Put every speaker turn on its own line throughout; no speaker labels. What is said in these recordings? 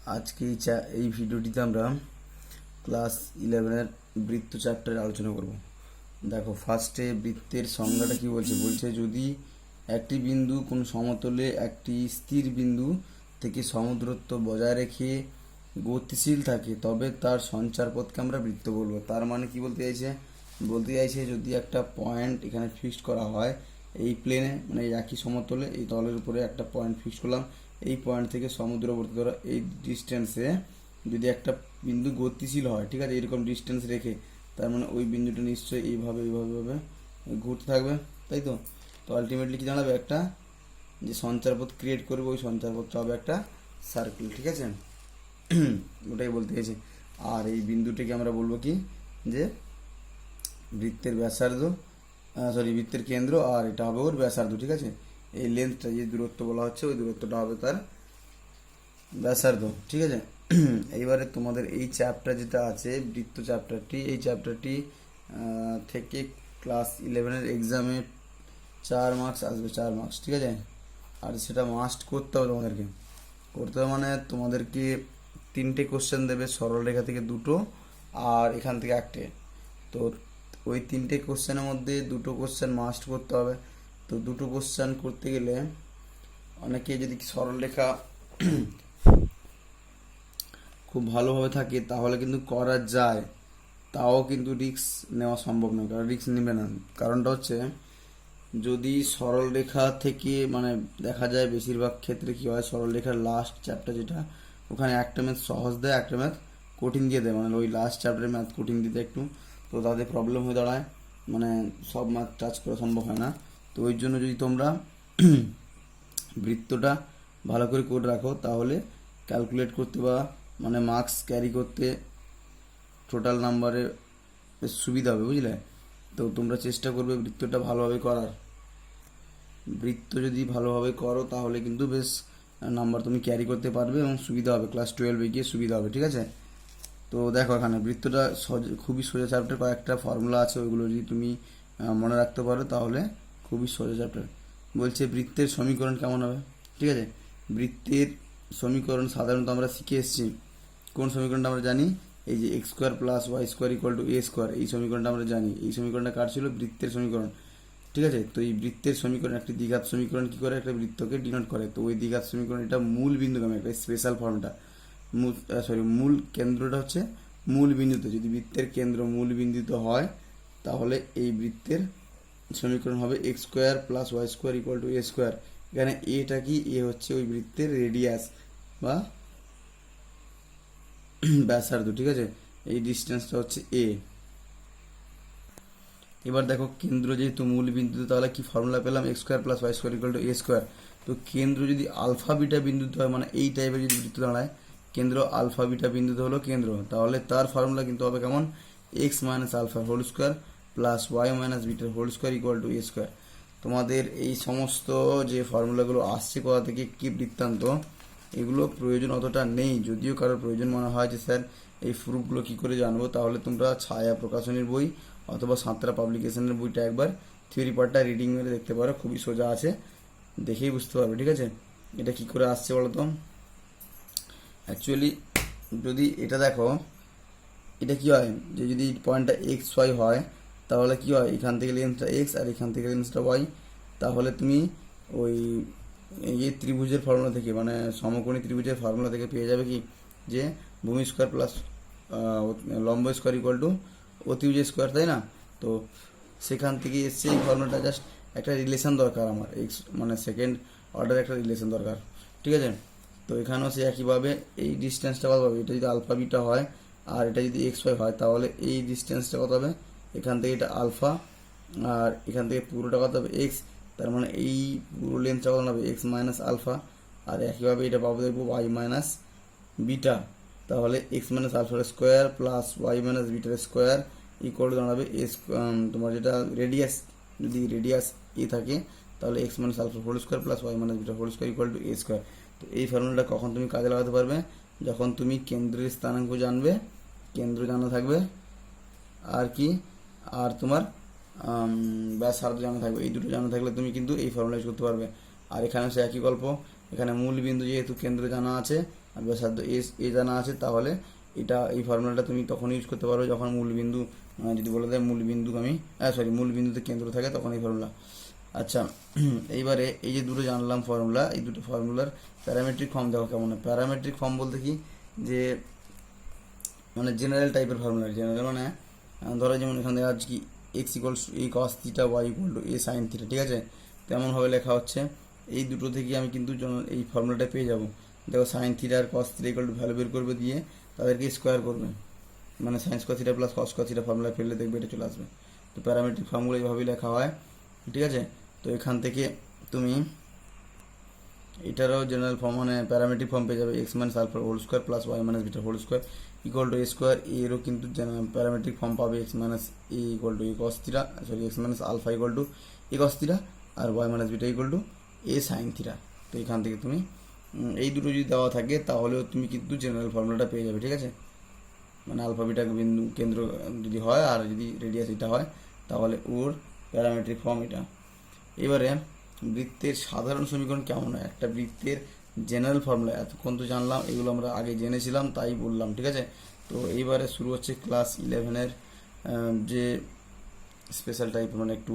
আজকে এই ভিডিওটিতে আমরা ক্লাস 11-এর বৃত্ত চ্যাপ্টারে আলোচনা করব। দেখো, ফার্স্টে বৃত্তের সংজ্ঞাটা কি বলছে। বলছে যদি একটি বিন্দু কোন সমতলে একটি স্থির বিন্দু থেকে সমদূরত্ব বজায় রেখে গতিশীল থাকে তবে তার সঞ্চারপথকে আমরা বৃত্ত বলবো। তার মানে কি বলতে চাইছে? বলতে চাইছে যদি একটা পয়েন্ট এখানে ফিক্সড করা হয় এই প্লেনে, মানে এই একই সমতলে এই তলের উপরে একটা পয়েন্ট ফিক্সড করলাম, এই পয়েন্ট থেকে সমুদ্রবর্তী ধরো এই ডিস্টেন্সে যদি একটা বিন্দু গতিশীল হয়, ঠিক আছে, এরকম ডিস্টেন্স রেখে, তার মানে ওই বিন্দুটা নিশ্চয়ই এইভাবে এইভাবে ঘুরতে থাকবে, তাই তো। তো আলটিমেটলি কি দাঁড়াবে? একটা যে সঞ্চারপথ ক্রিয়েট করবে ওই সঞ্চারপথটা হবে একটা সার্কেল, ঠিক আছে। ওটাই বলতে চাইছি। আর এই বিন্দুটিকে আমরা বলবো কি, যে বৃত্তের ব্যাসার্ধ, বৃত্তের কেন্দ্র, আর এটা হবে ওর ব্যাসার্ধ, ঠিক আছে। এই লেন্থটা যে দূরত্ব বলা হচ্ছে ওই দূরত্বটা হবে তার ব্যাসার্ধ, ঠিক আছে। এইবারে তোমাদের এই চ্যাপ্টার যেটা আছে বৃত্ত চ্যাপ্টারটি, এই চ্যাপ্টারটি থেকে ক্লাস 11-এর এক্সামে 4 মার্কস আসবে, 4 মার্কস, ঠিক আছে। আর সেটা মাস্ট করতে হবে তোমাদেরকে। করতে হবে মানে তোমাদেরকে 3টে কোশ্চেন দেবে, সরল রেখা থেকে 2টো আর এখান থেকে 1টে। তো ওই 3টে কোশ্চেনের মধ্যে 2টো কোশ্চেন মাস্ট করতে হবে। তো 2টো কোশ্চেন করতে গেলে অনেকে যদি সরল রেখা খুব ভালোভাবে থাকে তাহলে কিন্তু করা যায়, তাও কিন্তু রিস্ক নেওয়া সম্ভব নয়, কারণ রিস্ক নেবে না। কারণটা হচ্ছে যদি সরল রেখা থেকে মানে দেখা যায় বেশিরভাগ ক্ষেত্রে কি হয়, সরল রেখার লাস্ট চ্যাপ্টার যেটা, ওখানে একটা ম্যাথ সহজ দেয়, একটা ম্যাথ কঠিন দিয়ে দেয়, মানে ওই লাস্ট চ্যাপ্টারে ম্যাথ কঠিন দিতে একটু, তো তাদের প্রবলেম হয়ে দাঁড়ায়, মানে সব ম্যাথ টাচ করা সম্ভব হয় না। তো ওই জন্য যদি তোমরা বৃত্তটা ভালো করে রাখো তাহলে ক্যালকুলেট করতে বা মানে মার্কস ক্যারি করতে টোটাল নাম্বারে সুবিধা হবে, বুঝলে। তো তোমরা চেষ্টা করবে বৃত্তটা ভালোভাবে করার। বৃত্ত যদি ভালোভাবে করো তাহলে কিন্তু বেশ নাম্বার তুমি ক্যারি করতে পারবে এবং সুবিধা হবে, ক্লাস 12-এ গিয়ে সুবিধা হবে, ঠিক আছে। তো দেখো এখানে বৃত্তটা খুবই সোজা চ্যাপ্টার, কয়েকটা ফর্মুলা আছে, ওইগুলো যদি তুমি মনে রাখতে পারো তাহলে খুবই সোজা চ্যাপ্টার। বলছে বৃত্তের সমীকরণ কেমন হবে, ঠিক আছে। বৃত্তের সমীকরণ সাধারণত আমরা শিখে এসেছি। কোন সমীকরণটা আমরা জানি? এই যে x² + y² = a², এই সমীকরণটা আমরা জানি। এই সমীকরণটা কার ছিল? বৃত্তের সমীকরণ, ঠিক আছে। তো এই বৃত্তের সমীকরণ, একটি দ্বিঘাত সমীকরণ কি করে? একটা বৃত্তকে ডিনোট করে। তো ওই দ্বিঘাত সমীকরণ, এটা মূল বিন্দুগামী, একটা স্পেশাল ফর্মটা। মূল কেন্দ্রটা হচ্ছে মূল বিন্দুতে। যদি বৃত্তের কেন্দ্র মূল বিন্দুতে হয় তাহলে এই বৃত্তের সমীকরণ হবে x² + y² = a²। এখানে এটা কি? এ হচ্ছে ওই বৃত্তের রেডিয়াস বা ব্যাসার্ধ, ঠিক আছে। এই ডিস্টেন্সটা হচ্ছে a। এবার দেখো কেন্দ্র যেহেতু মূল বিন্দুতে, তাহলে কি ফর্মুলা পেলাম? x² + y² = a²। তো কেন্দ্র যদি আলফা বিটা বিন্দুতে হয়, মানে এই টাইপের যদি বৃত্ত দাঁড়ায়, কেন্দ্র আলফা বিটা বিন্দুতে হলো কেন্দ্র, তাহলে তার ফর্মুলা কিন্তু হবে কেমন? x - α² + y - β² = a²। তোমাদের এই সমস্ত যে ফর্মুলাগুলো আসছে কোথা থেকে, কি বৃত্তান্ত, এগুলো প্রয়োজন অতটা নেই। যদিও কারোর প্রয়োজন মনে হয় যে স্যার এই প্রুফগুলো কী করে জানবো, তাহলে তোমরা ছায়া প্রকাশনীর বই অথবা সাঁতরা পাবলিকেশনের বইটা একবার থিওরি পার্টটা রিডিং মেরে দেখতে পারো, খুবই সোজা আছে, দেখেই বুঝতে পারবে, ঠিক আছে। এটা কি করে আসছে বলো তো? অ্যাকচুয়ালি যদি এটা দেখো, এটা কি হয় যে যদি পয়েন্টটা XY হয় তাহলে কি হয়, এখান থেকে লেন্সটা x আর এখান থেকে লেন্সটা y, তাহলে তুমি ওই এই ত্রিভুজের ফর্মুলা থেকে, মানে সমকোণী ত্রিভুজের ফর্মুলা থেকে পেয়ে যাবে কি, যে ভূমি স্কোয়ার প্লাস লম্ব স্কোয়ার = অতিভুজ স্কোয়ার, তাই না? তো সেখান থেকে এসছে এই ফর্মুলাটা। জাস্ট একটা রিলেশন দরকার আমার, এক্স মানে সেকেন্ড অর্ডার একটা রিলেশন দরকার, ঠিক আছে। তো এখানেও সে একইভাবে এই ডিস্টেন্সটা কত হবে? এটা যদি আলফা বিটা হয় আর এটা যদি XY হয় তাহলে এই ডিস্টেন্সটা কত হবে? এখান থেকে এটা আলফা আর এখান থেকে পুরোটা কত হবে? x। তার মানে এই পুরো লেন্থটা কত হবে? x - alpha. আর একইভাবে এটা পাবো দেখবো y - বিটা। তাহলে x - আলফার square plus y - bitter square equal two দাঁড়াবে তোমার যেটা রেডিয়াস, যদি রেডিয়াস এ থাকে তাহলে x - আলফার square plus y - bitter square equal two a²। তো এই ফর্মুলাটা কখন তুমি কাজে লাগাতে পারবে? যখন তুমি কেন্দ্রের স্থানাঙ্ক জানবে, কেন্দ্র জানা থাকবে, আর কি, আর তোমার ব্যাসার্ধ জানা থাকবে। এই দুটো জানা থাকলে তুমি কিন্তু এই ফর্মুলা ইউজ করতে পারবে। আর এখানে সে একই গল্প, এখানে মূল বিন্দু যেহেতু কেন্দ্র জানা আছে আর ব্যাসার্ধ এ জানা আছে, তাহলে এই ফর্মুলাটা তুমি তখন ইউজ করতে পারো যখন মূল বিন্দু যদি বলে দেয় মূল বিন্দু মূল বিন্দুতে কেন্দ্র থাকে, তখন এই ফর্মুলা। আচ্ছা, এইবারে এই যে দুটো জানলাম ফর্মুলা, এই দুটো ফর্মুলার প্যারামেট্রিক ফর্ম দেখো কেমন হয়। প্যারামেট্রিক ফর্ম বলতে কি, যে মানে জেনারেল টাইপের ফর্মুলা। জেনারেল মানে ধরো যেমন এখানে দেখা যাচ্ছে কি x equals to a cos theta, y equal to a sine theta, ঠিক আছে। তেমনভাবে লেখা হচ্ছে। এই দুটো থেকে আমি কিন্তু এই ফর্মুলাটা পেয়ে যাব। দেখো সাইন থিটা আর cos theta equal to value বের করবে, দিয়ে তাদেরকে স্কোয়ার করবে, মানে sine square theta plus cos square theta formula ফেললে দেখবে এটা চলে আসবে। তো প্যারামেট্রিক ফর্মুলা এইভাবেই লেখা হয়, ঠিক আছে। তো এখান থেকে তুমি এটারও জেনারেল ফর্ম মানে প্যারামেট্রিক ফর্ম পেয়ে যাবে, x minus alpha whole square plus y minus beta whole square equal to a square. এরও কিন্তু প্যারামেট্রিক ফর্ম পাবে, x minus a equal to a cos theta, x minus alpha equal to a cos theta, আর y minus beta equal to a sine theta. তো এখান থেকে তুমি এই দুটো যদি দেওয়া থাকে তাহলেও তুমি কিন্তু জেনারেল ফর্মুলাটা পেয়ে যাবে, ঠিক আছে। মানে আলফা বিটা বিন্দু কেন্দ্র যদি হয় আর যদি রেডিয়াস এটা হয়, তাহলে ওর প্যারামেট্রিক ফর্ম এটা। এবারে বৃত্তের সাধারণ সমীকরণ কেমন হয়, একটা বৃত্তের জেনারেল ফর্মুলা এতক্ষণ তো জানলাম, এগুলো আমরা আগে জেনেছিলাম তাই বললাম, ঠিক আছে। তো এইবারে শুরু হচ্ছে ক্লাস 11-এর যে স্পেশাল টাইপ, মানে একটু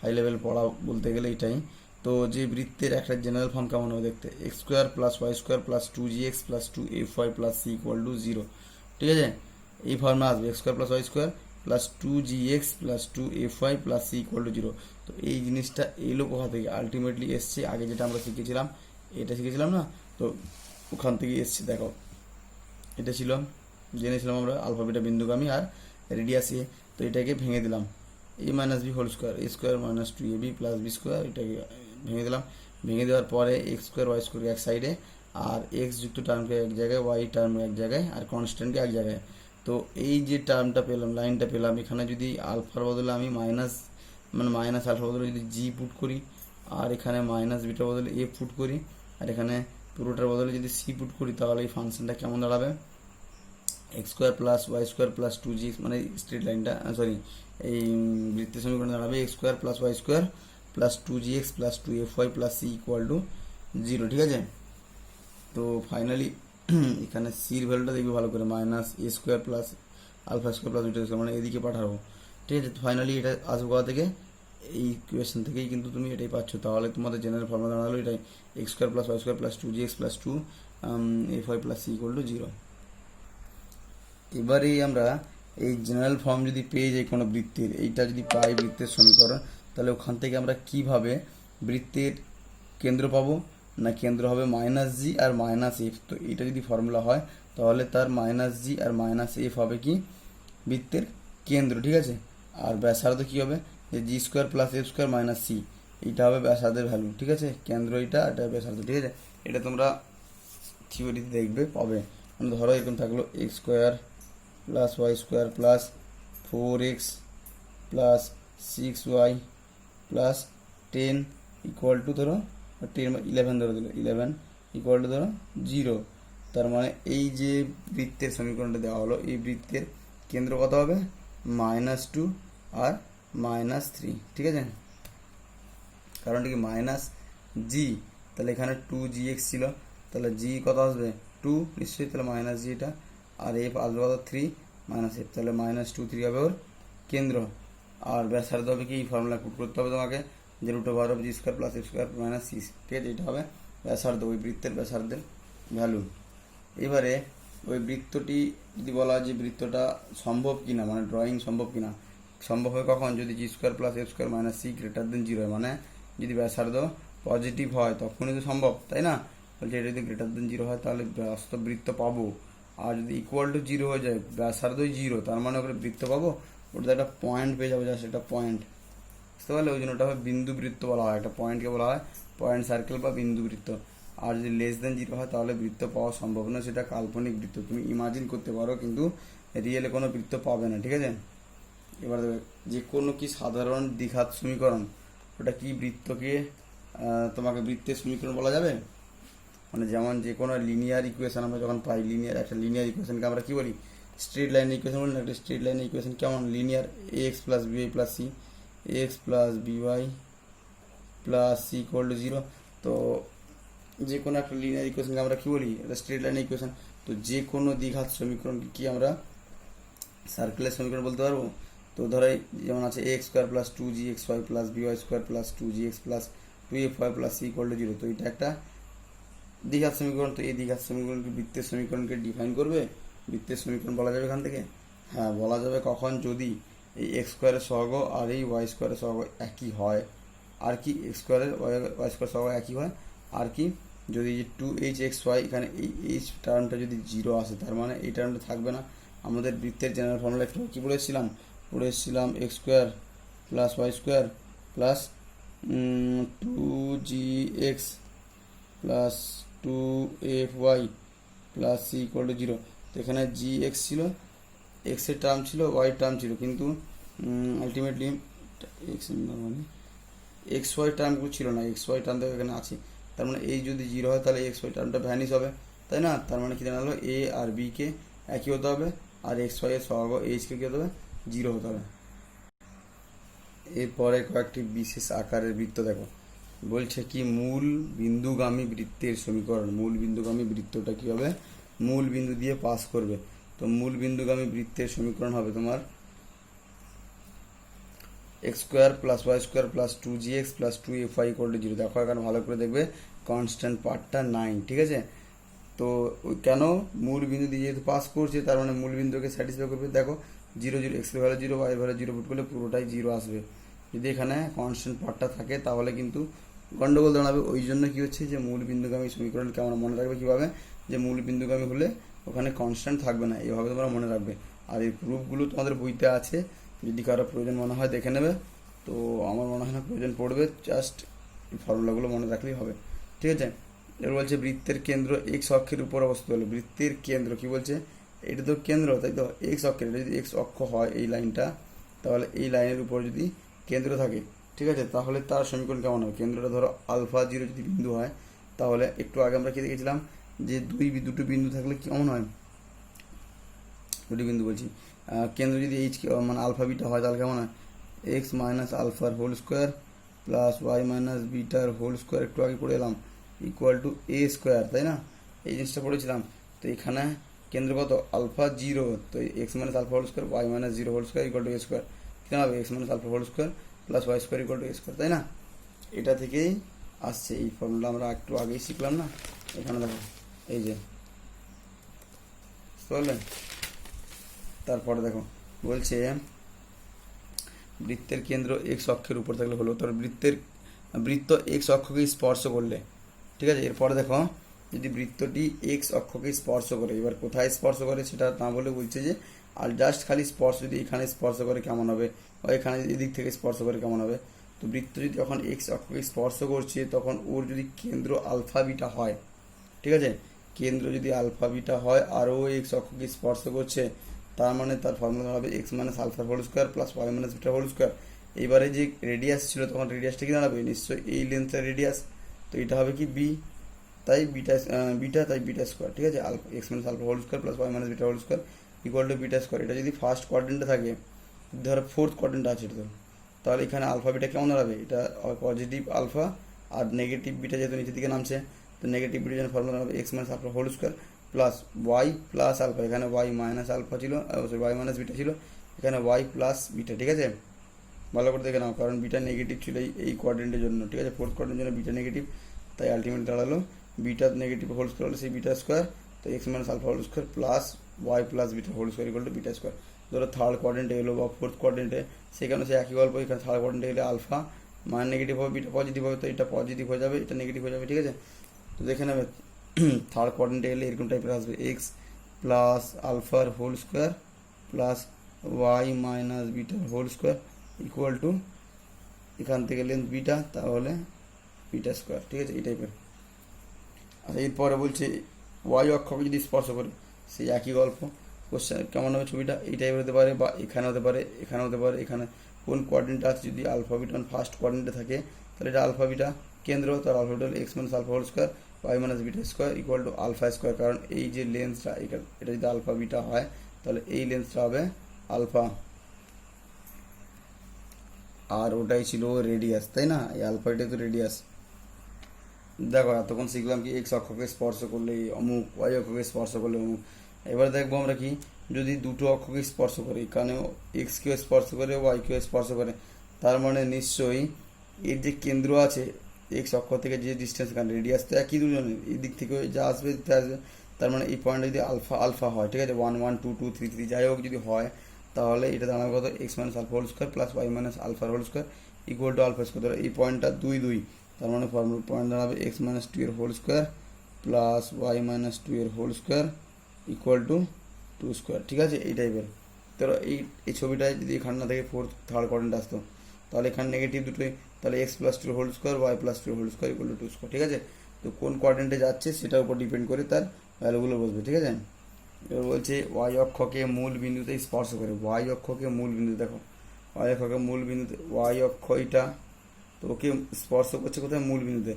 হাই লেভেল পড়া বলতে গেলে এটাই। তো যে বৃত্তের একটা জেনারেল ফর্ম কেমন হবে দেখতে, x square plus y square plus 2gx plus 2fy plus c equal to 0, ঠিক আছে। এই ফর্মে আসবে x square plus y square plus 2gx plus 2fy plus c equal to 0। তো এই জিনিসটা এলো কোথা থেকে, আলটিমেটলি এসছে আগে যেটা আমরা শিখেছিলাম, এটা শিখেছিলাম না, তো ওখান থেকে এসছে। দেখো এটা ছিল, জেনেছিলাম আমরা আলফা বিটা বিন্দুগামী আর রেডিয়াস এ। তো এটাকে ভেঙে দিলাম, a minus b whole square, a square minus 2ab plus b square, এটাকে ভেঙে দিলাম। ভেঙে দেওয়ার পরে এক্স স্কোয়ার ওয়াই স্কোয়ার এক সাইডে, আর এক্স যুক্ত টার্মকে এক জায়গায়, ওয়াই টার্ম এক জায়গায়, আর কনস্ট্যান্টকে এক জায়গায়। তো এই যে টার্মটা পেলাম, লাইনটা পেলাম, এখানে যদি আলফার বদলে আমি মাইনাস আলফার বদলে যদি জি পুট করি, আর এখানে মাইনাস বিটার বদলে এ পুট করি, আর এখানে পুরোটার বদলে যদি সি পুট করি, তাহলে এই ফাংশনটা কেমন দাঁড়াবে, x square plus y square plus 2g, মানে স্ট্রেট লাইনটা এই বৃত্তের সমীকরণ দাঁড়াবে x square plus y square plus 2gx plus 2fy plus c equal to 0, ঠিক আছে। তো ফাইনালি এখানে সির ভ্যালুটা দেখবে ভালো করে, minus a square plus alpha square plus beta square, মানে এদিকে পাঠাবো, ঠিক আছে। ফাইনালি এটা আসবে কোথা থেকে, এই ইকুয়েশন থেকেই কিন্তু তুমি এটাই পাচ্ছ। তাহলে তোমাদের জেনারেল ফর্মুলা দাঁড়ালো এটাই, x square plus y square plus 2gx plus 2fy plus c equal to 0। এবারে আমরা এই জেনারেল ফর্ম যদি পেয়ে যাই কোনো বৃত্তের, এইটা যদি পাই বৃত্তের সমীকরণ, তাহলে ওখান থেকে আমরা কিভাবে বৃত্তের কেন্দ্র পাবো, না কেন্দ্র হবে মাইনাস জি আর মাইনাস এফ। তো এটা যদি ফর্মুলা হয়, তাহলে তার মাইনাস জি আর মাইনাস এফ হবে কি বৃত্তের কেন্দ্র, ঠিক আছে। আর ব্যাসার্ধ কি হবে, যে g square plus f square minus c, এইটা হবে ব্যাসার্ধের ভ্যালু, ঠিক আছে। কেন্দ্র এটা ব্যাসার্ধ, ঠিক আছে। এটা তোমরা থিওরিতে দেখবে পাবে। মানে ধরো এরকম থাকলো x square plus y square plus 4x plus 6y plus 10 equal to ধরো 11 ধরে দিল, 11 ইকুয়াল টু ধরো 0। তার মানে এই যে বৃত্তের সমীকরণটা দেওয়া হলো, এই বৃত্তের কেন্দ্র কত হবে, -2 আর -3, ঠিক আছে। কারণটা কি মাইনাস জি, তাহলে এখানে 2gx ছিল, তাহলে জি কত আসবে 2 নিশ্চয়ই, তাহলে মাইনাস জি এটা, আর এফ আসবে কত 3 মাইনাস এফ, তাহলে -2 3 হবে ওর কেন্দ্র। আর ব্যাসার্ধ হবে কি, এই ফর্মুলা পুট করতে হবে তোমাকে, যে √(g square plus f square minus c), ঠিক আছে। এটা হবে ব্যাসার্ধ, ওই বৃত্তের ব্যাসার্ধের ভ্যালু। এবারে ওই বৃত্তটি যদি বলা হয় যে বৃত্তটা সম্ভব কিনা, মানে ড্রয়িং সম্ভব কিনা, সম্ভব হয় কখন, যদি g square plus f square minus c greater than 0 হয়, মানে যদি ব্যাসার্ধ পজিটিভ হয় তখনই তো সম্ভব, তাই না। বলছে এটা যদি গ্রেটার দেন 0 হয়, তাহলে বাস্তব বৃত্ত পাবো। আর যদি ইকুয়াল টু 0 হয়ে যায়, ব্যাসার্ধই 0, তার মানে ওখানে বৃত্ত পাবো, ওটা একটা পয়েন্ট পেয়ে যাবো, জাস্ট একটা পয়েন্ট, বুঝতে পারলে। ওই জন্য ওটা হবে বিন্দু বৃত্ত বলা হয়, একটা পয়েন্টকে বলা হয় পয়েন্ট সার্কেল বা বিন্দু বৃত্ত। আর যদি লেস দেন 0 হয়, তাহলে বৃত্ত পাওয়া সম্ভব না, সেটা কাল্পনিক বৃত্ত, তুমি ইমাজিন করতে পারো, কিন্তু রিয়েলে কোনো বৃত্ত পাবে না, ঠিক আছে। এবার যে কোনো কি সাধারণ দ্বিঘাত সমীকরণ, ওটা কি বৃত্তকে তোমাকে বৃত্তের সমীকরণ বলা যাবে, মানে যেমন যে কোনো লিনিয়ার ইকুয়েশন আমরা যখন পাই, একটা লিনিয়ার ইকুয়েশনকে আমরা কি বলি, স্ট্রেট লাইন ইকুয়েশন বলি না। একটা স্ট্রেট লাইন ইকুয়েশন কেমন, linear, ax plus b y plus c, ax plus b y plus c equal to 0। তো যে কোনো একটা লিনিয়ার ইকুয়েশনকে আমরা কি বলি, এটা স্ট্রেট লাইন ইকুয়েশন। তো যে কোনো দ্বিঘাত সমীকরণকে কি আমরা সার্কেলের সমীকরণ বলতে পারবো? তো ধরো যেমন আছে x square plus two g x y plus b y square plus two g x plus two f y plus c equal to zero. তো এটা একটা দ্বিঘাত সমীকরণ। তো এই দ্বিঘাত সমীকরণকে বৃত্তের সমীকরণকে ডিফাইন করবে, বৃত্তের সমীকরণ বলা যাবে এখান থেকে। হ্যাঁ বলা যাবে, কখন? যদি এই এক্স স্কোয়ারের সহগ আর এই ওয়াই স্কোয়ারের সহগ একই হয়, আর কি এক্স স্কোয়ারের ওয়াই স্কোয়ার সহগ একই হয়, আর কি যদি টু এইচ এক্স ওয়াই এখানে এই এইচ টার্মটা যদি জিরো আসে, তার মানে এই টার্মটা থাকবে না। আমাদের বৃত্তের জেনারেল ফর্মুলা একটু কী পড়েছিলাম x square plus y square plus two g x plus two f y plus c equal to zero. তো এখানে জি এক্স ছিল, এক্সের টার্ম ছিল, ওয়াই টার্ম ছিল, কিন্তু আলটিমেটলি এক্স মানে এক্স ওয়াই টার্মগুলো ছিল না, এক্স ওয়াই টার্ম দেখো এখানে আছে। তার মানে এই যদি জিরো হয় তাহলে এক্স ওয়াই টার্মটা ভ্যানিশ হবে, তাই না? তার মানে কি জানালো, এ আর বি কে একই হতে হবে, আর এক্স ওয়াই এর সহগ এইচকে কী হতে হবে, জিরো হতে হবে। এরপরে কয়েকটি বিশেষ আকারের বৃত্ত দেখো, বলছে কি মূল বিন্দুগামী বৃত্তের সমীকরণ। মূল বিন্দুগামী বৃত্তটা কি হবে, মূল বিন্দু দিয়ে পাস করবে। তো মূল বিন্দুগামী বৃত্তের সমীকরণ হবে তোমার x square plus y square plus two g x plus two f y equal to zero. দেখো এখানে ভালো করে দেখবে কনস্ট্যান্ট পার্টটা 9, ঠিক আছে? তো কেন মূল বিন্দু দিয়ে যেহেতু পাস করছে, তার মানে মূল বিন্দুকে স্যাটিসফাই করবে। দেখো zero zero, x value zero, y value zero put করলে পুরোটাই জিরো আসবে। যদি এখানে কনস্ট্যান্ট পার্টটা থাকে তাহলে কিন্তু গন্ডগোল দাঁড়াবে। ওই জন্য কি হচ্ছে যে মূল বিন্দুগামী সমীকরণকে আমরা মনে রাখবে কীভাবে, যে মূল বিন্দুগামী হলে ওখানে কনস্ট্যান্ট থাকবে না, এইভাবে তোমরা মনে রাখবে। আর এই প্রুফগুলো তোমাদের বইতে আছে, যদি কারো প্রয়োজন মনে হয় দেখে নেবে। তো আমার মনে হয় না প্রয়োজন পড়বে, জাস্ট এই ফর্মুলাগুলো মনে রাখলেই হবে, ঠিক আছে? এবার বলছে বৃত্তের কেন্দ্র এক্স অক্ষের উপর অবস্থিত হলো। বৃত্তের কেন্দ্র কি বলছে, এটা তো কেন্দ্র, তাই তো? এক্স অক্ষের, এটা যদি এক্স অক্ষ হয় এই লাইনটা, তাহলে এই লাইনের উপর যদি কেন্দ্র থাকে, ঠিক আছে, তাহলে তার সমীকরণ কেমন হবে? কেন্দ্রটা ধরো আলফা জিরো যদি বিন্দু হয়, তাহলে একটু আগে আমরা কি দেখেছিলাম যে দুটো বিন্দু থাকলে কেমন হয়, দুটি বিন্দু বলছি, কেন্দ্র যদি এইচ মানে আলফা বিটা হয় তাহলে কেমন হয়, এক্স মাইনাস আলফার whole square plus y minus বিটার হোল স্কোয়ার, একটু আগে পড়ে এলাম, ইকুয়াল টু এ স্কোয়ার, তাই না? এই জিনিসটা পড়েছিলাম। তো এখানে কেন্দ্র কত, আলফা জিরো, তো x minus alpha whole square y minus zero whole square equal to a square. কেন হবে, x minus alpha whole square plus y square equal to a square, তাই না? এটা থেকেই আসছে এই ফর্মুলা, আমরা একটু আগেই শিখলাম না। এখানে দেখো এই যে, বুঝতে পারলে? তারপরে দেখো বলছে বৃত্তের কেন্দ্র এক্স অক্ষের উপর থাকলে হলো, তার বৃত্ত এক্স অক্ষকে স্পর্শ করলে, ঠিক আছে? এরপরে দেখো যদি বৃত্তটি এক্স অক্ষকে স্পর্শ করে, এবার কোথায় স্পর্শ করে সেটা না বলে বলছে যে আর জাস্ট খালি স্পর্শ, যদি এখানে স্পর্শ করে কেমন হবে, বা এখানে এদিক থেকে স্পর্শ করে কেমন হবে। তো বৃত্ত যদি যখন এক্স অক্ষকে স্পর্শ করছে, তখন ওর যদি কেন্দ্র আলফা বিটা হয়, ঠিক আছে, কেন্দ্র যদি আলফা বিটা হয় আর ও এক্স অক্ষকে স্পর্শ করছে, তার মানে তার ফর্মুলা হবে x minus alpha whole square plus y minus beta whole square. এইবারে যে রেডিয়াস ছিল তখন রেডিয়াসটা কি দাঁড়াবে, নিশ্চয়ই এই লেন্থের রেডিয়াস, তো এটা হবে কি বি, তাই বিটা তাই বিটা স্কোয়ার, ঠিক আছে? Alpha x minus alpha whole square plus y minus beta whole square equal to beta square. এটা যদি ফার্স্ট কোয়াড্রেন্টে থাকে, ধরো ফোর্থ কোয়াড্রেন্টে আছে এটা, তাহলে এখানে আলফা বিটা কেমন দাঁড়াবে, এটা পজিটিভ আলফা আর নেগেটিভ বিটা যেহেতু নিচের দিকে নামছে, তো নেগেটিভ বিটার জন্য ফর্মুলা হবে x minus alpha whole square plus y plus alpha, এখানে ওয়াই মাইনাস আলফা ছিল, ওয়াই মাইনাস বিটা ছিল, এখানে ওয়াই প্লাস বিটা, ঠিক আছে? ভালো করে দেখে নাও, কারণ বিটা নেগেটিভ ছিল এই কোয়াড্রেন্টের জন্য, ঠিক আছে? ফোর্থ কোয়াড্রেন্টের জন্য বিটা নেগেটিভ, তাই আলটিমেট দাঁড়ালো বিটা নেগেটিভ হোল স্কোয়ার হলে সেই বিটা স্কোয়ার, তো x minus alpha whole square plus y plus beta whole square equal to beta square. ধরো থার্ড কোয়াড্রেন্টে এলো বা ফোর্থ কোয়াড্রেন্টে, সেখানে সে একই গল্প, এখানে থার্ড কোয়াড্রেন্টে এলে আলফা মান নেগেটিভ হবে, বিটা পজিটিভ হবে, তো এটা পজিটিভ হয়ে যাবে, এটা নেগেটিভ হয়ে যাবে, ঠিক আছে? তো দেখে নেবে থার্ড কোয়াড্রেন্টে এলে এরকম টাইপের আসবে এক্স প্লাস আলফার whole square plus y minus বিটার হোল স্কোয়ার ইকুয়াল টু এখান থেকে লেন্থ বিটা, তাহলে বিটা স্কোয়ার, ঠিক আছে? এই টাইপের। আচ্ছা এরপরে বলছে ওয়াই অক্ষকে যদি স্পর্শ করে, সেই একই গল্প। কোশ্চেন কেমন হবে ছবিটা, এই টাইপের হতে পারে, বা এখানে হতে পারে, এখানে হতে পারে, এখানে কোন কোয়াড্রেন্টে আছে, যদি আলফা বিটা ফার্স্ট কোয়াড্রেন্টে থাকে তাহলে এটা আলফা বিটা কেন্দ্র, তার আলফা বিটা হল x minus alpha whole square y minus beta square equal to alpha square, কারণ এই যে লেন্সটা এটা যদি আলফা বিটা হয় তাহলে এই লেন্সটা হবে আলফা, আর ওটাই ছিল রেডিয়াস, তাই না? এই আলফাটাই তো রেডিয়াস। দেখো এতক্ষণ শিখলাম কি এক্স অক্ষকে স্পর্শ করলে অমুক, ওয়াই অক্ষকে স্পর্শ করলে অমুক। এবার দেখবো আমরা কি যদি দুটো অক্ষকে স্পর্শ করে, এখানে এক্স কেও স্পর্শ করে ওয়াই কেও স্পর্শ করে, তার মানে নিশ্চয়ই এর যে কেন্দ্র আছে এক্স অক্ষ থেকে যে ডিস্টেন্স, কারণ রেডিয়াস তো একই দুজনের, এই দিক থেকে যা আসবে দিতে আসবে, তার মানে এই পয়েন্টে যদি আলফা আলফা হয়, ঠিক আছে, 1 1 2 2 3 3 যাই হোক যদি হয়, তাহলে এটা দাঁড়াবে কত, x minus alpha whole square plus y minus alpha whole square equal to alpha square. এই পয়েন্টটা 2 2, তার মানে পয়েন্ট দাঁড়াবে এক্স মাইনাস 2 এর whole square plus y minus 2 এর whole square equal to 2 square, ঠিক আছে, এই টাইপের। তো এই এই ছবিটায় যদি এখানে না থেকে ফোর্থ থার্ড কোয়াড্রেন্ট আসতো, তাহলে এখানে নেগেটিভ দুটোই, তাহলে x plus 2 whole square y plus 2 whole square equal to 2 square, ঠিক আছে। তো কোন কোয়াড্রেন্টে যাচ্ছে সেটার উপর ডিপেন্ড করে তার ভ্যালুগুলো বসবে, ঠিক আছে। এবার বলছে ওয়াই অক্ষকে মূল বিন্দুতে স্পর্শ করে, ওয়াই অক্ষকে মূল বিন্দু, দেখো ওয়াই অক্ষকে মূল বিন্দুতে, ওয়াই অক্ষ এটা, তো ওকে স্পর্শ করছে কোথায়, মূল বিন্দুতে।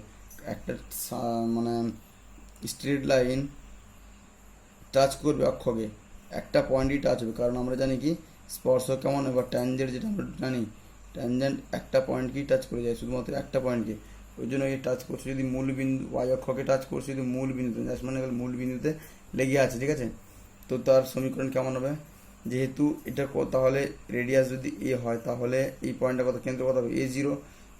একটা মানে স্ট্রেট লাইন টাচ করবে অক্ষকে, একটা পয়েন্টই টাচ হবে, কারণ আমরা জানি কি স্পর্শ কেমন, এবার ট্যানজেন্ট যেটা আমরা জানি, ট্যানজেন্ট একটা পয়েন্টকেই টাচ করে যায়, শুধুমাত্র একটা পয়েন্টকে, ওই জন্য এই টাচ করছে যদি মূল বিন্দু, ওয়াই অক্ষকে টাচ করছে যদি মূল বিন্দুতে, মানে মূল বিন্দুতে লেগে আছে, ঠিক আছে। তো তার সমীকরণ কেমন হবে, যেহেতু এটা তাহলে রেডিয়াস যদি এ হয়, তাহলে এই পয়েন্টটা কত, কেন্দ্র কত হবে A0,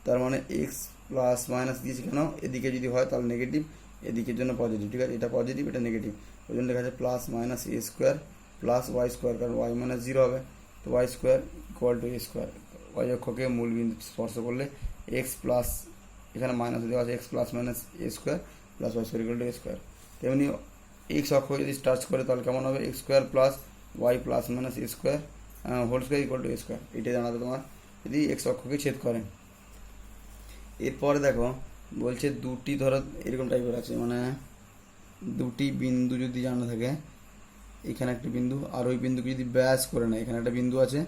তার মানে এক্স প্লাস মাইনাস দিয়েছে কেন, এদিকে যদি হয় তাহলে নেগেটিভ, এদিকের জন্য পজিটিভ, ঠিক আছে, এটা পজিটিভ এটা নেগেটিভ, ওই জন্য লেখা আছে plus minus a square plus y square, কারণ ওয়াই মাইনাস 0 হবে, তো y square equal to a square. Y অক্ষকে মূল বিন্দু স্পর্শ করলে এক্স প্লাস, এখানে মাইনাস দেওয়া আছে, x plus minus a square plus y square equal to a square. তেমনি এক্স অক্ষ যদি টাচ করে তাহলে কেমন হবে, x square plus y plus minus a square whole square equal to a square, এটাই জানাবে তোমার যদি এক্স অক্ষকে ছেদ করে। এরপরে দেখো বলছে দুটি ধরো এরকম টাইপের আছে, মানে দুটি বিন্দু যদি জানা থাকে, এখানে একটা বিন্দু আর ওই বিন্দুকে যদি ব্যাস করে নেয়, এখানে একটা বিন্দু আছে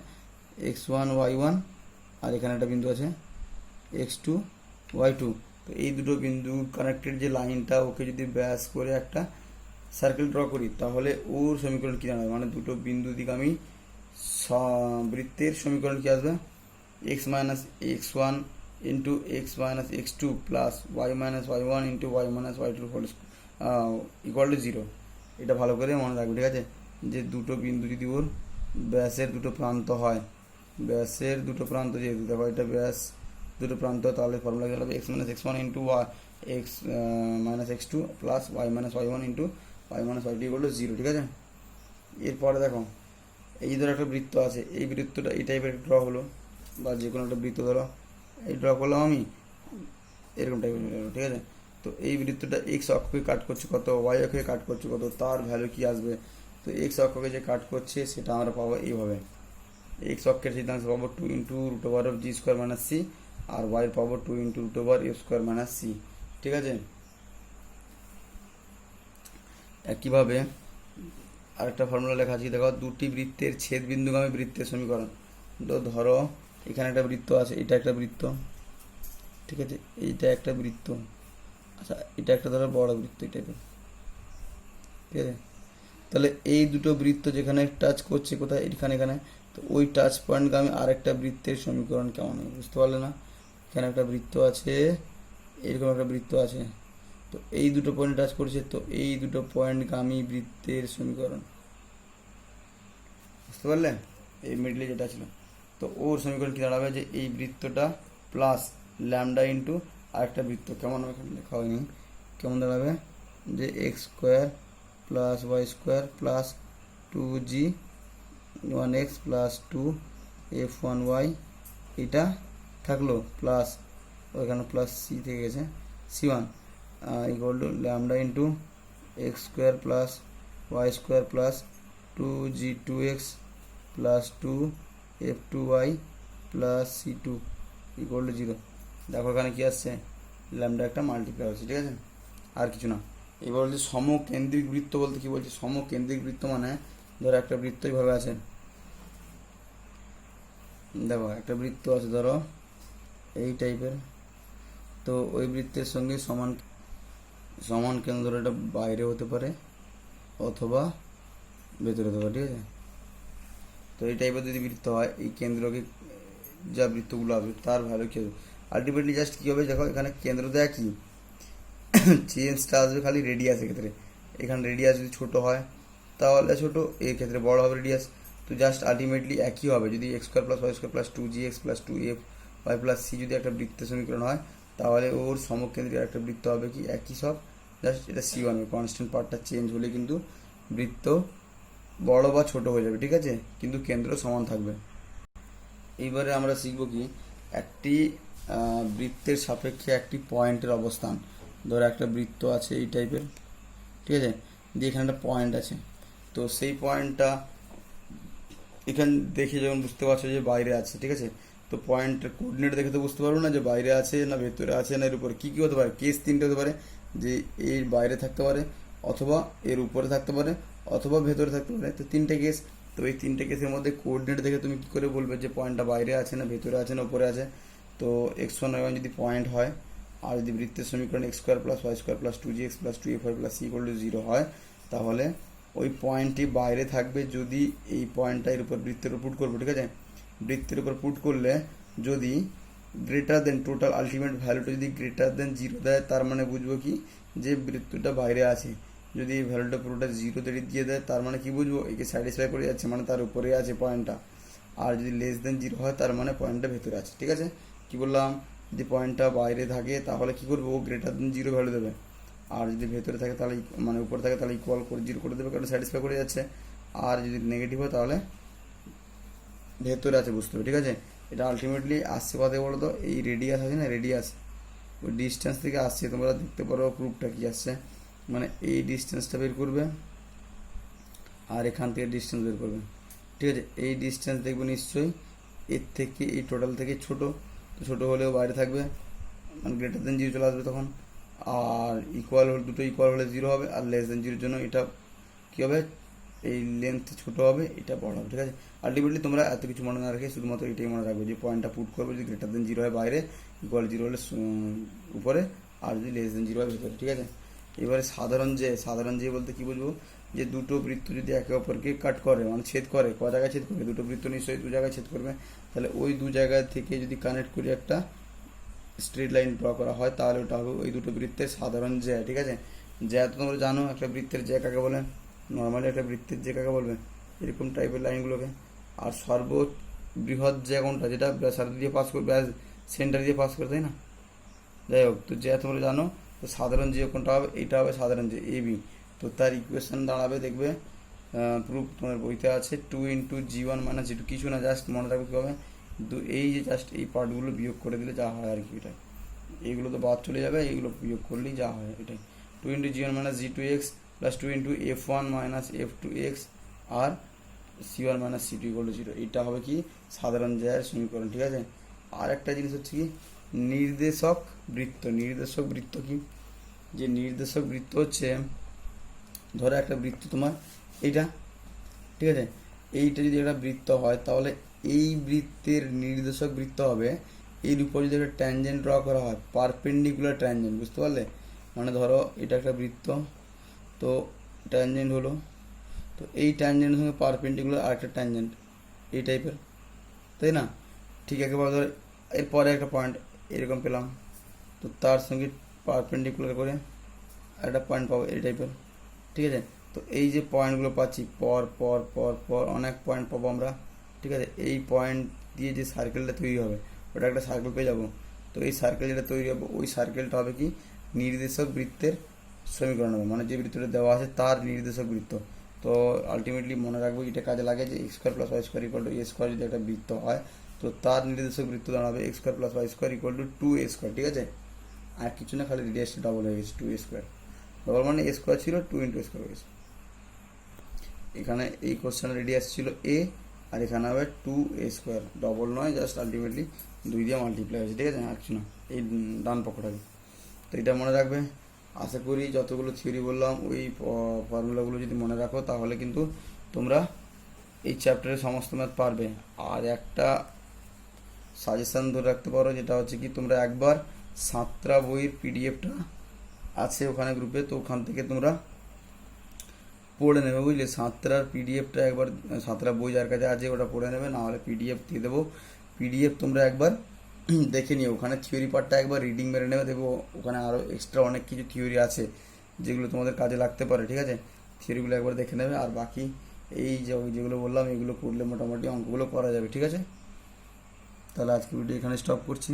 x1 y1 আর এখানে একটা বিন্দু আছে x2 y2, তো এই দুটো বিন্দু কানেক্টেড যে লাইনটা, ওকে যদি ব্যাস করে একটা সার্কেল ড্র করি, তাহলে ওর সমীকরণ কী দাঁড়াবে, মানে দুটো বিন্দু দিকে আমি বৃত্তের সমীকরণ কী আসবে, x minus x one into x minus x two plus y minus y one into y minus y two whole equal to 0। এটা ভালো করে মনে রাখবে, ঠিক আছে, যে দুটো বিন্দু যদি ওর ব্যাসের দুটো প্রান্ত হয়, ব্যাসের দুটো প্রান্ত যেহেতু, দেখো এটা ব্যাস দুটো প্রান্ত, তাহলে ফর্মুলা গেল x minus x one into x minus x two plus y minus y one into y minus y two equal to 0, ঠিক আছে। এরপরে দেখো এই ধরো একটা বৃত্ত আছে, এই বৃত্তটা এই টাইপের ড্র হলো, বা যে কোনো একটা বৃত্ত ধরো এই ড্র করলাম আমি এরকম টাইপের, ঠিক আছে। তো এই বৃত্তটা এক্স অক্ষকে কাট করছে কত, ওয়াই অক্ষকে কাট করছে কত, তার ভ্যালু কি আসবে, তো এক্স অক্ষকে যে কাট করছে সেটা আমরা পাবো এইভাবে, এক্স অক্ষের সিদ্ধান্ত পাবো 2 into root over of g square minus c, আর ওয়াই পাবো 2 into root over f square minus c, ঠিক আছে। একইভাবে আরেকটা ফর্মুলা লেখা আছে, দেখো দুটি বৃত্তের ছেদ বিন্দুগামী বৃত্তের সমীকরণ। তো ধরো এখানে একটা বৃত্ত আছে, এটা একটা বৃত্ত, ঠিক আছে, এইটা একটা বৃত্ত, আচ্ছা এটা একটা ধরো বড় বৃত্ত, এই টাইপের, ঠিক আছে। তাহলে এই দুটো বৃত্ত যেখানে টাচ করছে কোথায়, এখানে এখানে, তো ওই টাচ পয়েন্টগামী আরেকটা বৃত্তের সমীকরণ কেমন হবে, বুঝতে পারলে না। এখানে একটা বৃত্ত আছে, এরকম একটা বৃত্ত আছে, তো এই দুটো পয়েন্ট টাচ করছে, তো এই দুটো পয়েন্টগামী বৃত্তের সমীকরণ, বুঝতে পারলে, এই মিডলে যেটা ছিল, তো ওর সমীকরণ কি দাঁড়াবে, যে এই বৃত্তটা প্লাস ল্যামডা ইন্টু আরেকটা বৃত্ত, কেমন হবে এখানে লেখা হয়নি, কেমন দাঁড়াবে, যে x square plus y square plus 2g 1x plus 2f1y, এটা থাকলো প্লাস ওইখানে প্লাস সি থেকে গেছে c1 equal to lambda into x square plus y square plus 2g2x plus 2f2y plus c2 equal to 0। দেখো এখানে কি আসছে, lambda একটা মাল্টিপ্লাই হচ্ছে, ঠিক আছে, আর কিছু না। এবার বলছে সমকেন্দ্রিক বৃত্ত বলতে কি বলছে, সমকেন্দ্রিক বৃত্ত মানে ধরো একটা বৃত্ত এইভাবে আছে, দেখো একটা বৃত্ত আছে ধরো এই টাইপের, তো ওই বৃত্তের সঙ্গে সমান সমান কেন্দ্র, ধরো এটা বাইরে হতে পারে অথবা ভেতরে হতে পারে, ঠিক আছে। তো এই টাইপের যদি বৃত্ত হয়, এই কেন্দ্রকে যা বৃত্তগুলো হবে তার ভ্যালু কী হবে, আলটিমেটলি জাস্ট কী হবে, দেখো এখানে কেন্দ্র দেয়া কি চেঞ্জটা আসবে খালি রেডিয়াসের ক্ষেত্রে। এখানে রেডিয়াস যদি ছোট হয় তাহলে ছোট, এর ক্ষেত্রে বড় হবে রেডিয়াস। তো জাস্ট আলটিমেটলি একই হবে। যদি x square plus y square plus 2gx plus 2f y plus c যদি একটা বৃত্তের সমীকরণ হয়, তাহলে ওর সমকেন্দ্রীয় একটা বৃত্ত হবে কি একই সব, জাস্ট এটা c1 হবে। কনস্ট্যান্ট পার্টটা চেঞ্জ হলে কিন্তু বৃত্ত বড় বা ছোট হয়ে যাবে, ঠিক আছে, কিন্তু কেন্দ্র সমান থাকবে। এইবারে আমরা শিখব কি একটি বৃত্তের সাপেক্ষে একটি পয়েন্টের অবস্থান। ধরো একটা বৃত্ত আছে এই টাইপের, ঠিক আছে, দিয়ে এখানে একটা পয়েন্ট আছে। তো সেই পয়েন্টটা এখানে দেখে যখন বুঝতে পারছো যে বাইরে আছে, ঠিক আছে, তো পয়েন্টের কোঅর্ডিনেট দেখে তো বুঝতে পারবো না যে বাইরে আছে না ভেতরে আছে না এর উপরে। কী কী হতে পারে, কেস তিনটে হতে পারে, যে এর বাইরে থাকতে পারে, অথবা এর উপরে থাকতে পারে, অথবা ভেতরে থাকতে পারে। তো তিনটে কেস। তো এই তিনটে কেসের মধ্যে কোঅর্ডিনেট দেখে তুমি কী করে বলবে যে পয়েন্টটা বাইরে আছে না ভেতরে আছে না উপরে আছে। তো x1 y1 যদি পয়েন্ট হয়, আর যদি বৃত্তের সমীকরণ x square plus y square plus 2gx plus 2fy plus c = 0 হয়, তাহলে ওই পয়েন্টটি বাইরে থাকবে যদি এই পয়েন্টটা এর উপর বৃত্তের উপর পুট করবো, ঠিক আছে, বৃত্তের উপর পুট করলে যদি গ্রেটার দেন টোটাল আলটিমেট ভ্যালুটা যদি গ্রেটার দেন 0 দেয়, তার মানে বুঝবো কি যে বৃত্তটা বাইরে আছে। যদি এই ভ্যালুটা পুরোটা 0 দিয়ে দেয়, তার মানে কি বুঝবো একে স্যাটিসফাই করে যাচ্ছে, মানে তার উপরে আছে পয়েন্টটা। আর যদি লেস দেন 0 হয়, তার মানে পয়েন্টটা ভেতরে আছে, ঠিক আছে। কি বললাম, যদি পয়েন্টটা বাইরে থাকে তাহলে কি করবো, ও গ্রেটার দেন 0 ভ্যালু দেবে। আর যদি ভেতরে থাকে তাহলে মানে উপরে থাকে তাহলে ইকুয়াল করে 0 করে দেবে, কারণ স্যাটিসফাই করে যাচ্ছে। আর যদি নেগেটিভ হয় তাহলে ভেতরে আছে বুঝতে হবে, ঠিক আছে। এটা আলটিমেটলি আসছে কথা বলো তো, এই রেডিয়াস আছে না, রেডিয়াস ওই ডিস্টেন্স থেকে আসছে। তোমরা দেখতে পারো প্রুফটা কি আসছে, মানে এই ডিস্টেন্সটা বের করবে আর এখান থেকে ডিস্টেন্স বের করবে, ঠিক আছে। এই ডিস্টেন্স দেখবে নিশ্চয়ই এর থেকে এই টোটাল থেকে ছোট, তো ছোটো হলেও বাইরে থাকবে, মানে গ্রেটার দেন 0 চলে আসবে তখন। আর ইকুয়াল হলে দুটো ইকুয়াল হলে 0 হবে, আর লেস দেন 0 জন্য এটা কী হবে, এই লেন্থ ছোট হবে, এটা বড় হবে, ঠিক আছে। আলটিমেটলি তোমরা এত কিছু মনে না রেখে শুধুমাত্র এটাই মনে রাখবে যে পয়েন্টটা পুট করবে যদি গ্রেটার দেন 0 হয় বাইরে, ইকুয়াল 0 হলে উপরে, আর যদি লেস দেন 0 হয় ভেতরে, ঠিক আছে। এবারে সাধারণ যে বলতে কি বুঝবো, যে দুটো বৃত্ত যদি একে অপরকে কাট করে মানে ছেদ করে, ক জায়গায় ছেদ করবে, দুটো বৃত্ত নিশ্চয়ই দু জায়গায় ছেদ করবে, তাহলে ওই দু জায়গা থেকে যদি কানেক্ট করে একটা স্ট্রেট লাইন ড্র করা হয়, তাহলে ওটা হবে ওই দুটো বৃত্তের সাধারণ জ্যা, ঠিক আছে। জ্যা তো তোমরা জানো একটা বৃত্তের জ্যা কাকে বলে, নর্মালি একটা বৃত্তের জ্যা কাকে বলবে, এরকম টাইপের লাইনগুলোকে। আর সর্ববৃহৎ জ্যা কোনটা, যেটা ব্যাসার্ধ দিয়ে পাস করবে, সেন্টার দিয়ে পাস করে, তাই না। যাই হোক, তো জ্যা তোমরা জানো, তো সাধারণ জ্যা কোনটা হবে, এইটা হবে সাধারণ জ্যা AB। তো তার ইকুয়েশন দাঁড়াবে, দেখবে প্রুফ তোমার বইতে আছে, 2 × g1 - g2, কিছু না, জাস্ট মনে রাখবে কী হবে, এই যে জাস্ট এই পার্টগুলো বিয়োগ করে দিলে যা হয় আর কি, এটাই। এইগুলো তো বাদ চলে যাবে, এইগুলো বিয়োগ করলেই যা হয় এটাই। 2 × g1 - g2x plus 2 × f1 - f2x আর c1 - c2 = 0। এটা হবে কি সাধারণ জ্যায়ের সমীকরণ, ঠিক আছে। আর একটা জিনিস হচ্ছে কি নির্দেশক বৃত্ত। নির্দেশক বৃত্ত কি, যে নির্দেশক বৃত্ত হচ্ছে, ধরো একটা বৃত্ত তোমার এইটা, ঠিক আছে, এইটা যদি একটা বৃত্ত হয়, তাহলে এই বৃত্তের নির্দেশক বৃত্ত হবে এর উপর যদি একটা ট্যানজেন্ট ড্র করা হয়, পারপেন্ডিকুলার ট্যানজেন্ট, বুঝতে পারলে। মানে ধরো এটা একটা বৃত্ত, তো ট্যানজেন্ট হলো, তো এই ট্যানজেন্টের সঙ্গে পারপেন্ডিকুলার আরেকটা ট্যানজেন্ট এই টাইপের, তাই না। ঠিক একেবারে ধরো এরপরে একটা পয়েন্ট এরকম পেলাম, তো তার সঙ্গে পারপেন্ডিকুলার করে একটা পয়েন্ট পাবো এই টাইপের, ঠিক আছে। তো এই যে পয়েন্টগুলো পাচ্ছি পর পর পর পর অনেক পয়েন্ট পাবো আমরা, ঠিক আছে। এই পয়েন্ট দিয়ে যে সার্কেলটা তৈরি হবে, ওটা একটা সার্কেল পেয়ে যাবো। তো এই সার্কেল যেটা তৈরি হবে, ওই সার্কেলটা হবে কি নির্দেশক বৃত্তের সমীকরণ হবে, মানে যে বৃত্তটা দেওয়া আছে তার নির্দেশক বৃত্ত। তো আলটিমেটলি মনে রাখবো এটা কাজে লাগে যে x² + y² = a² যদি একটা বৃত্ত হয়, তো তার নির্দেশক বৃত্ত দাঁড়াবে x² + y² = 2a², ঠিক আছে। আর কিছু না, খালি রেডিয়াসটা ডবল হয়ে গেছে, 2a², ডবল মানে a² ছিল 2 × a² হয়ে গেছে। এখানে এই কোশ্চেন রেডিয়াস ছিল a, আর এখানে হবে 2a², ডবল নয়, জাস্ট আলটিমেটলি 2 দিয়ে মাল্টিপ্লাই হয়েছে, ঠিক আছে, আর কিছু না, এই ডান পক্ষটাকে। তো এটা মনে রাখবে। আশা করি যতগুলো থিওরি বললাম ওই ফর্মুলাগুলো যদি মনে রাখো, তাহলে কিন্তু তোমরা এই চ্যাপ্টারের সমস্ত ম্যাথ পারবে। আর একটা সাজেশান ধরে রাখতে পারো, যেটা হচ্ছে কি তোমরা একবার সাঁতরা বইয়ের পিডিএফটা আছে ওখানে গ্রুপে, তো ওখান থেকে তোমরা পড়ে নেবে, বুঝলে। সাঁতরার পিডিএফটা একবার, সাঁতরা বই যার কাছে আছে ওটা পড়ে নেবে, না হলে পিডিএফ দিয়ে দেবো, পিডিএফ তোমরা একবার দেখে নিও, ওখানে থিওরি পার্টটা একবার রিডিং মেরে নেবে, দেখবো ওখানে আরও এক্সট্রা অনেক কিছু থিওরি আছে যেগুলো তোমাদের কাজে লাগতে পারে, ঠিক আছে? থিওরিগুলো একবার দেখে নেবে, আর বাকি এই যেগুলো বললাম এগুলো করলে মোটামুটি অঙ্কগুলো করা যাবে, ঠিক আছে? তাহলে আজকে ভিডিও এখানে স্টপ করছি।